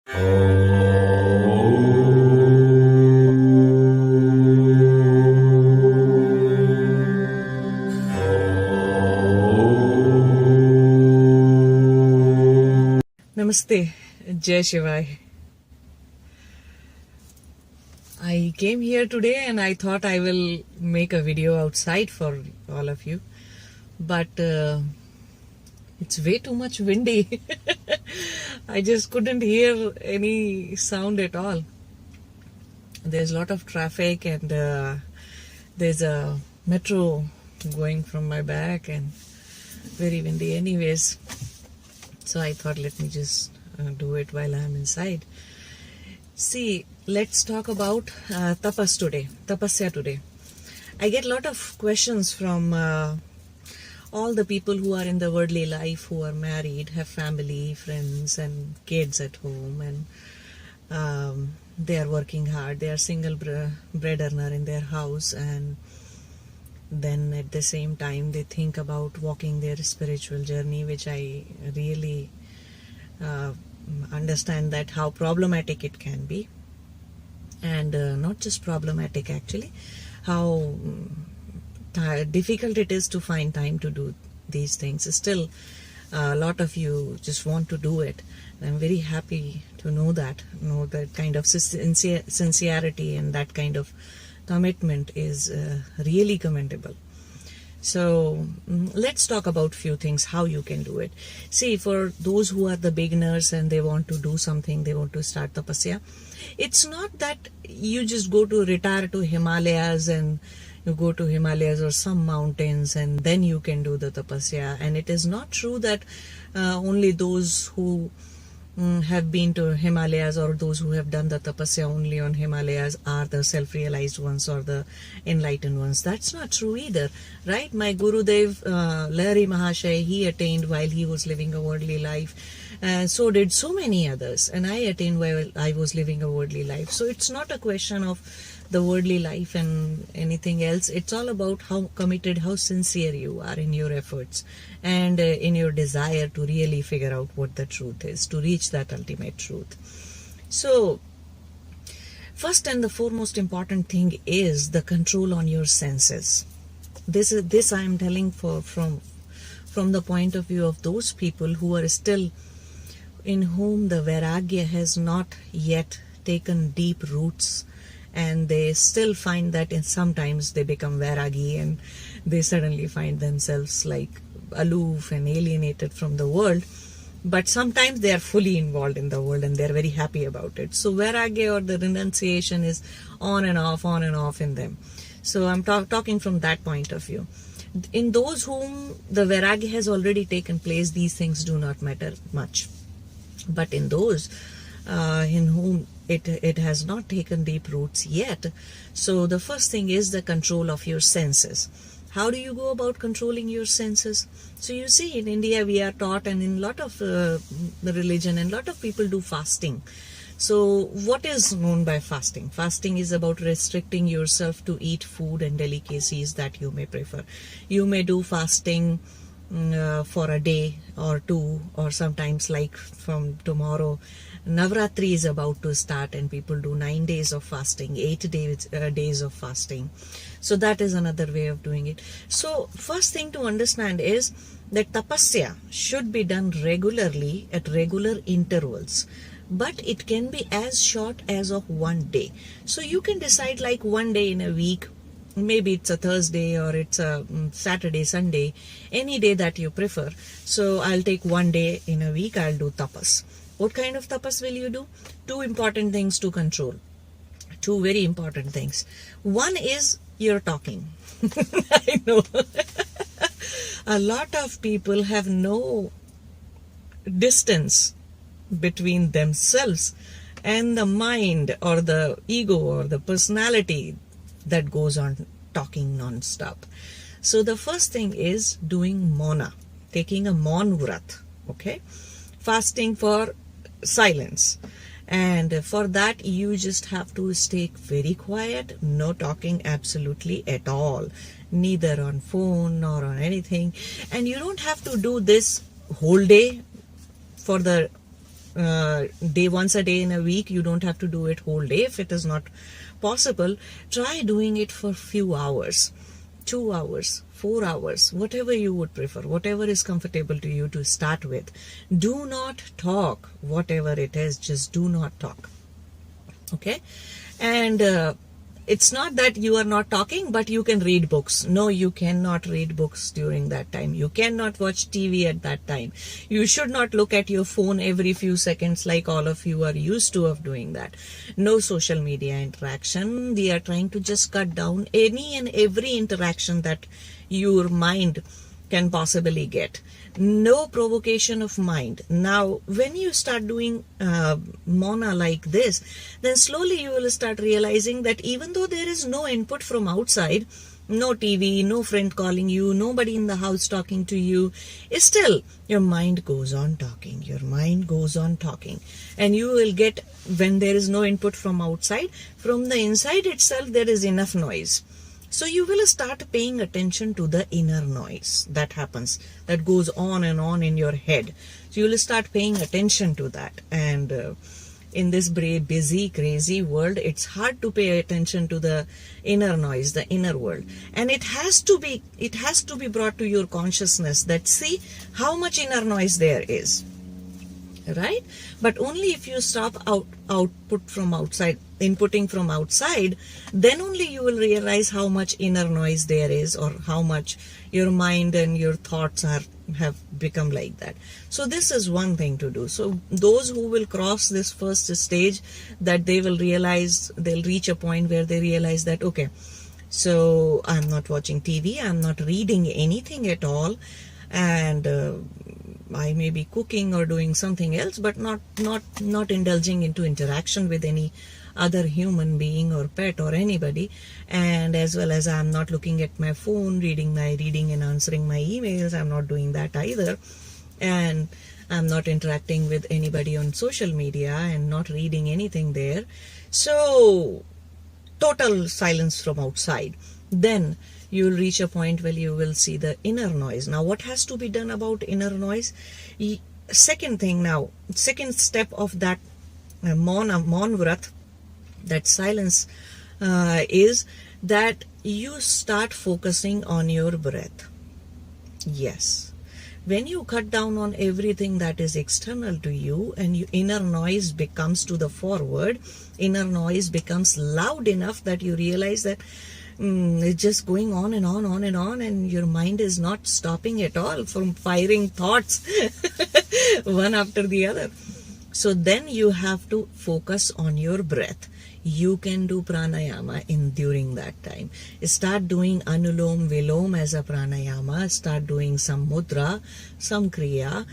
Namaste, Jai Shivai. I came here today and I thought I will make a video outside for all of you, but it's way too much windy. I just couldn't hear any sound at all. There's a lot of traffic and there's a metro going from my back and very windy anyways. So I thought let me just do it while I'm inside. See, let's talk about Tapasya today. I get a lot of questions from all the people who are in the worldly life, who are married, have family, friends and kids at home, and they are working hard. They are single bread earner in their house, and then at the same time they think about walking their spiritual journey, which I really understand that how problematic it can be, and not just problematic actually, how difficult it is to find time to do these things. Still a lot of you just want to do it. I'm very happy to know that kind of sincerity and that kind of commitment is really commendable. So let's talk about few things how you can do it. See, for those who are the beginners and they want to do something, they want to start tapasya, it's not that you just go to retire to Himalayas and you go to Himalayas or some mountains and then you can do the tapasya. And it is not true that only those who have been to Himalayas or those who have done the tapasya only on Himalayas are the self-realized ones or the enlightened ones. That's not true either, right? My Guru Lahiri Mahasya, he attained while he was living a worldly life. So did so many others, and I attained while I was living a worldly life. So it's not a question of the worldly life and anything else. It's all about how committed, how sincere you are in your efforts and in your desire to really figure out what the truth is, to reach that ultimate truth. So first and the foremost important thing is the control on your senses. This I am telling from the point of view of those people who are still, in whom the vairagya has not yet taken deep roots, and they still find that sometimes they become vairagi and they suddenly find themselves like aloof and alienated from the world, but sometimes they are fully involved in the world and they are very happy about it. So vairagya or the renunciation is on and off in them. So I'm talking from that point of view. In those whom the vairagya has already taken place, these things do not matter much. But in those in whom it has not taken deep roots yet, so the first thing is the control of your senses. How do you go about controlling your senses? So you see, in India we are taught, and in a lot of the religion, and a lot of people do fasting. So what is known by fasting? Fasting is about restricting yourself to eat food and delicacies that you may prefer. You may do fasting for a day or two, or sometimes like from tomorrow Navratri is about to start and people do 9 days of fasting, 8 days of fasting. So that is another way of doing it. So first thing to understand is that tapasya should be done regularly at regular intervals, but it can be as short as of 1 day. So you can decide like 1 day in a week. Maybe it's a Thursday or it's a Saturday, Sunday, any day that you prefer. So I'll take 1 day in a week, I'll do tapas. What kind of tapas will you do? Two important things to control. Two very important things. One is your talking. I know. A lot of people have no distance between themselves and the mind or the ego or the personality that goes on talking non-stop. So the first thing is doing mauna, taking a maun vrat, okay? Fasting for silence. And for that you just have to stay very quiet, no talking absolutely at all, neither on phone nor on anything. And you don't have to do this whole day for the once a day in a week. You don't have to do it whole day if it is not possible. Try doing it for few hours, 2 hours, 4 hours, whatever you would prefer, whatever is comfortable to you to start with. Do not talk, whatever it is, just do not talk. Okay? And it's not that you are not talking, but you can read books. No, you cannot read books during that time. You cannot watch TV at that time. You should not look at your phone every few seconds like all of you are used to of doing that. No social media interaction. We are trying to just cut down any and every interaction that your mind can possibly get. No provocation of mind. Now, when you start doing Mona like this, then slowly you will start realizing that even though there is no input from outside, no TV, no friend calling you, nobody in the house talking to you, still your mind goes on talking. Your mind goes on talking. And you will get, when there is no input from outside, from the inside itself there is enough noise. So you will start paying attention to the inner noise that happens, that goes on and on in your head. So you will start paying attention to that. And in this busy, crazy world, it's hard to pay attention to the inner noise, the inner world. And it has to be brought to your consciousness that see how much inner noise there is. Right? But only if you stop outputting from outside, then only you will realize how much inner noise there is, or how much your mind and your thoughts have become like that. So this is one thing to do. So those who will cross this first stage, that they will realize, they'll reach a point where they realize that, okay, so I'm not watching TV, I'm not reading anything at all, and I may be cooking or doing something else, but not indulging into interaction with any other human being or pet or anybody. And as well as I'm not looking at my phone, reading and answering my emails. I'm not doing that either. And I'm not interacting with anybody on social media and not reading anything there. So total silence from outside. Then you will reach a point where you will see the inner noise. Now, what has to be done about inner noise? Second step of that Maun Vrat, that silence, is that you start focusing on your breath. Yes. When you cut down on everything that is external to you, and inner noise becomes to the forward, inner noise becomes loud enough that you realize that it's just going on and on and on, and your mind is not stopping at all from firing thoughts one after the other. So then you have to focus on your breath. You can do pranayama during that time. Start doing anulom vilom as a pranayama. Start doing some mudra, some kriya,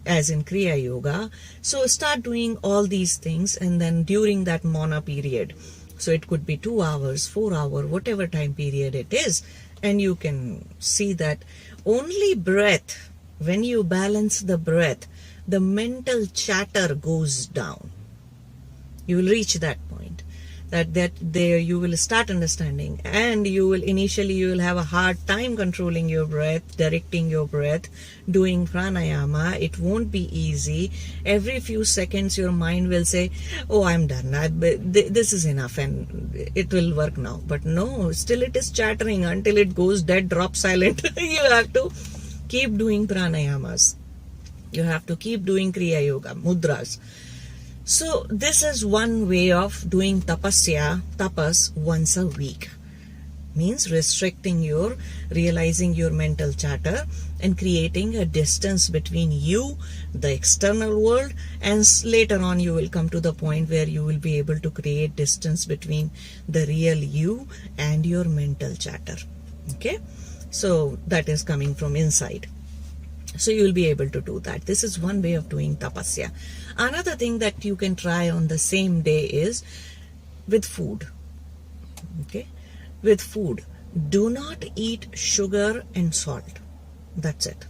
as in kriya yoga. So start doing all these things, and then during that Mona period, so it could be 2 hours, 4 hours, whatever time period it is. And you can see that only breath, when you balance the breath, the mental chatter goes down. You will reach that point. That there you will start understanding, and you will have a hard time controlling your breath, directing your breath, doing pranayama. It won't be easy. Every few seconds your mind will say, oh, I'm done, this is enough and it will work now. But no, still it is chattering until it goes dead, drop silent. You have to keep doing pranayamas. You have to keep doing kriya yoga, mudras. So this is one way of doing tapas once a week. Means realizing your mental chatter and creating a distance between you, the external world, and later on you will come to the point where you will be able to create distance between the real you and your mental chatter. Okay? So that is coming from inside. So you will be able to do that. This is one way of doing tapasya. Another thing that you can try on the same day is with food. Okay? With food. Do not eat sugar and salt. That's it.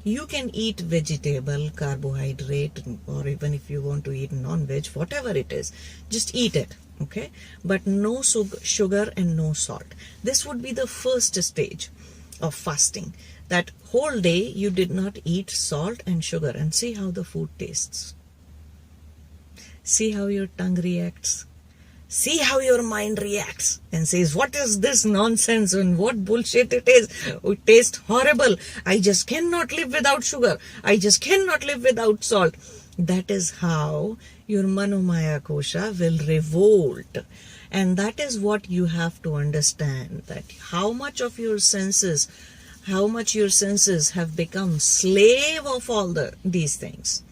You can eat vegetable, carbohydrate, or even if you want to eat non-veg, whatever it is, just eat it. Okay? But no sugar and no salt. This would be the first stage of fasting. that whole day you did not eat salt and sugar, and see how the food tastes. See how your tongue reacts. See how your mind reacts and says, what is this nonsense and what bullshit it is. It tastes horrible. I just cannot live without sugar. I just cannot live without salt. That is how your Manomaya Kosha will revolt. And that is what you have to understand, that how much your senses have become slave of all these things.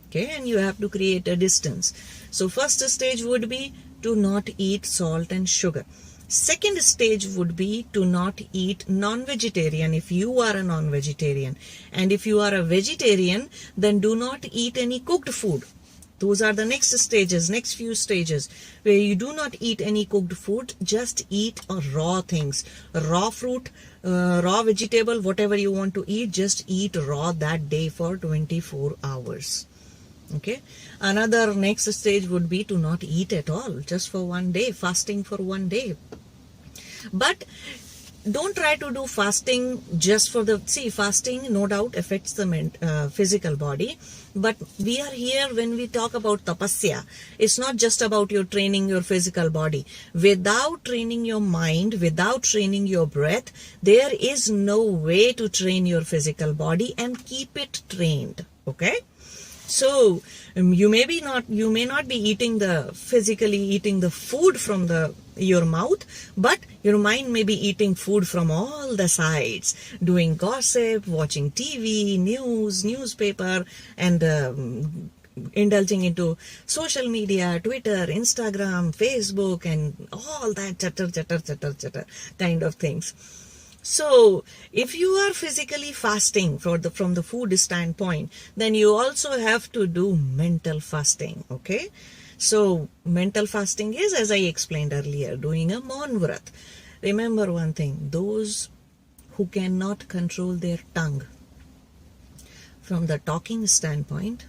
Okay, and you have to create a distance. So first stage would be to not eat salt and sugar. Second stage would be to not eat non-vegetarian if you are a non-vegetarian. And if you are a vegetarian, then do not eat any cooked food. Those are the next few stages, where you do not eat any cooked food, just eat raw things, raw fruit, raw vegetable, whatever you want to eat, just eat raw that day for 24 hours. Okay. Another next stage would be to not eat at all, just for one day, fasting for one day. But don't try to do fasting just for fasting no doubt affects the physical body. But we are here when we talk about tapasya. It's not just about your training your physical body. Without training your mind, without training your breath, there is no way to train your physical body and keep it trained. Okay? So you may not be physically eating the food from your mouth, but your mind may be eating food from all the sides, doing gossip, watching TV, newspaper, and indulging into social media, Twitter, Instagram, Facebook, and all that chatter kind of things. So, if you are physically fasting from the food standpoint, then you also have to do mental fasting, okay? So, mental fasting is, as I explained earlier, doing a Maun Vrat. Remember one thing, those who cannot control their tongue from the talking standpoint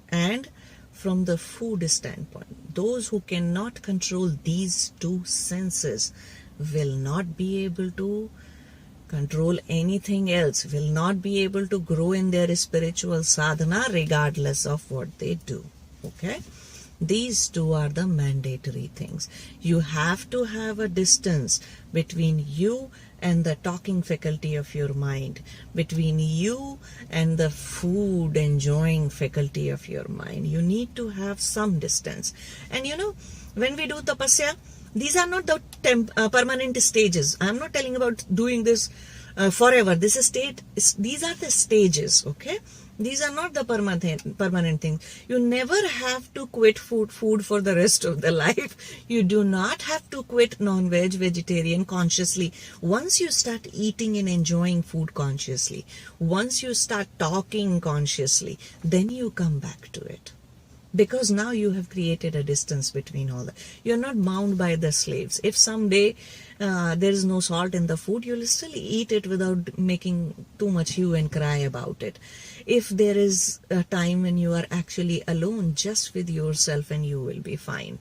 and from the food standpoint, those who cannot control these two senses will not be able to control anything else, will not be able to grow in their spiritual sadhana regardless of what they do. Okay? These two are the mandatory things. You have to have a distance between you and the talking faculty of your mind, between you and the food enjoying faculty of your mind. You need to have some distance. And when we do tapasya, these are not the permanent stages. I am not telling about doing this forever. These are the stages, okay? These are not the permanent things. You never have to quit food for the rest of the life. You do not have to quit non-veg, vegetarian consciously. Once you start eating and enjoying food consciously, once you start talking consciously, then you come back to it. Because now you have created a distance between all that. You're not bound by the slaves. If someday there is no salt in the food, you'll still eat it without making too much hue and cry about it. If there is a time when you are actually alone just with yourself, and you will be fine.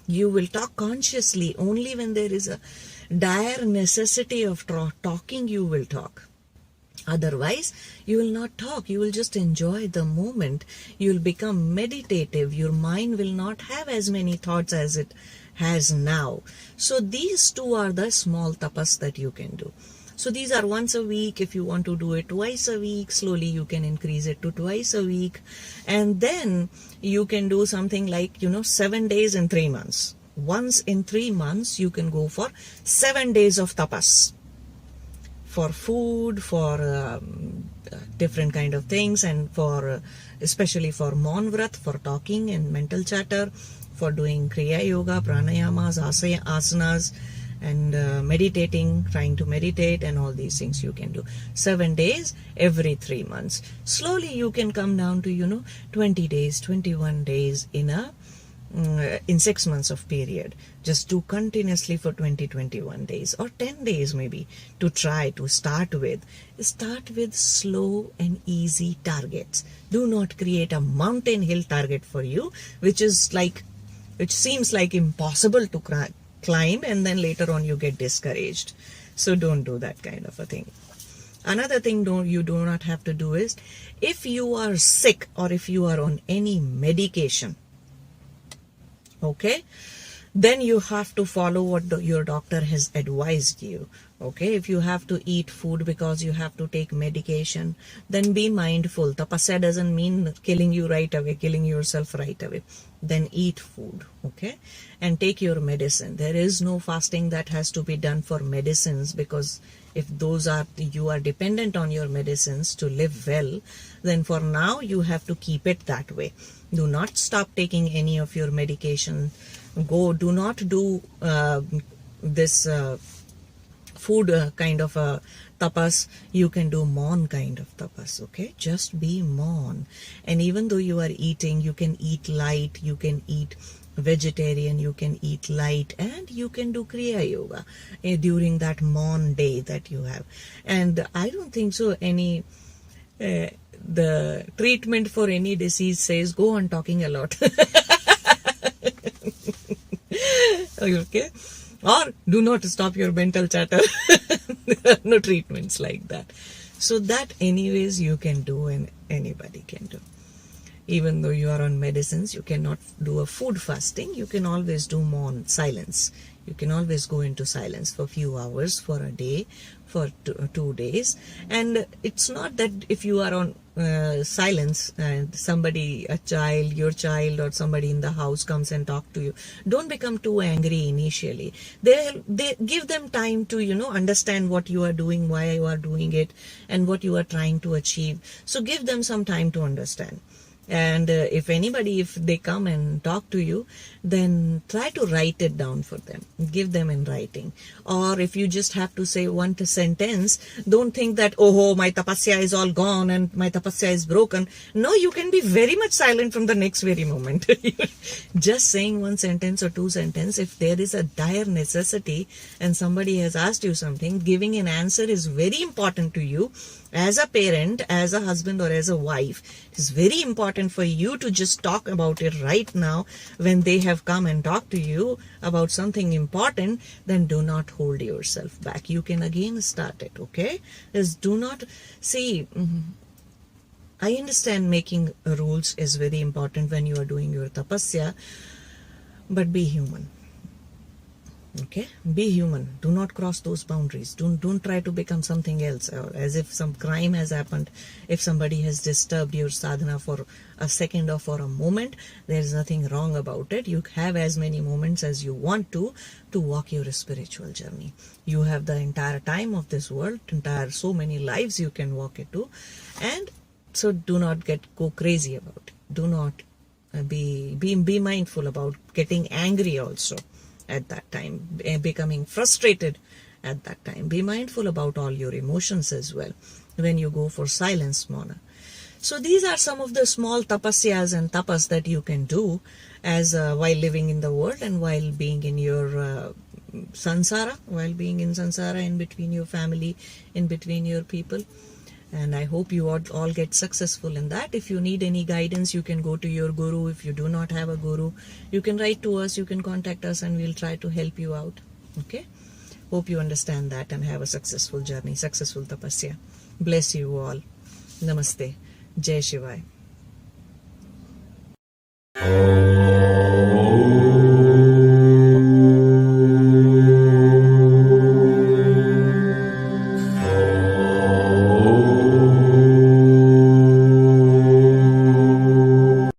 You will talk consciously. Only when there is a dire necessity of talking, you will talk. Otherwise, you will not talk. You will just enjoy the moment. You will become meditative. Your mind will not have as many thoughts as it has now. So these two are the small tapas that you can do. So these are once a week. If you want to do it twice a week, slowly you can increase it to twice a week. And then you can do something like, 7 days in 3 months. Once in 3 months, you can go for 7 days of tapas. For food, for different kind of things, and for especially for Maun Vrat, for talking and mental chatter, for doing Kriya Yoga, Pranayamas, Asanas, and meditating, trying to meditate, and all these things you can do. 7 days every 3 months. Slowly you can come down to 20 days, 21 days in 6 months of period. Just do continuously for 21 days or 10 days maybe to try to start with. Start with slow and easy targets. Do not create a mountain hill target for you, which seems like impossible to climb, and then later on you get discouraged. So don't do that kind of a thing. Another thing you do not have to do is, if you are sick or if you are on any medication, okay, then you have to follow what your doctor has advised you. Okay, if you have to eat food because you have to take medication, then be mindful. Tapasya doesn't mean killing you right away, killing yourself right away. Then eat food, okay, and take your medicine. There is no fasting that has to be done for medicines, because if you are dependent on your medicines to live well, then for now you have to keep it that way. Do not stop taking any of your medication. Do not do this food kind of a tapas. You can do Maun kind of tapas, okay? Just be Maun. And even though you are eating, you can eat light, you can eat vegetarian, you can eat light, and you can do Kriya Yoga during that Maun day that you have. And I don't think so the treatment for any disease says go on talking a lot. Okay, or do not stop your mental chatter. There are no treatments like that. So that anyways you can do, and anybody can do. Even though you are on medicines, you cannot do a food fasting. You can always do Maun, silence. You can always go into silence for a few hours, for a day, for 2 days. And it's not that if you are on silence and somebody, your child or somebody in the house comes and talk to you, don't become too angry initially. They give them time to, understand what you are doing, why you are doing it, and what you are trying to achieve. So give them some time to understand. And if they come and talk to you, then try to write it down for them. Give them in writing. Or if you just have to say one sentence, don't think that, oh, my tapasya is all gone and my tapasya is broken. No, you can be very much silent from the next very moment. Just saying one sentence or two sentences, if there is a dire necessity and somebody has asked you something, giving an answer is very important to you. As a parent, as a husband, or as a wife, it is very important for you to just talk about it right now. When they have come and talked to you about something important, then do not hold yourself back. You can again start it, okay? Just do not see. I understand making rules is very important when you are doing your tapasya, but be human. Okay, be human. Do not cross those boundaries. Don't try to become something else, or as if some crime has happened. If somebody has disturbed your sadhana for a second or for a moment, there is nothing wrong about it. You have as many moments as you want to walk your spiritual journey. You have the entire time of this world, so many lives you can walk it to, and so do not go crazy about it. Do not be mindful about getting angry also at that time, becoming frustrated at that time. Be mindful about all your emotions as well when you go for silence mana. So these are some of the small tapasyas and tapas that you can do as while living in the world and while being in your sansara, in between your family, in between your people. And I hope you all get successful in that. If you need any guidance, you can go to your guru. If you do not have a guru, you can write to us, you can contact us, and we'll try to help you out. Okay? Hope you understand that and have a successful journey, successful tapasya. Bless you all. Namaste. Jai Shivaya.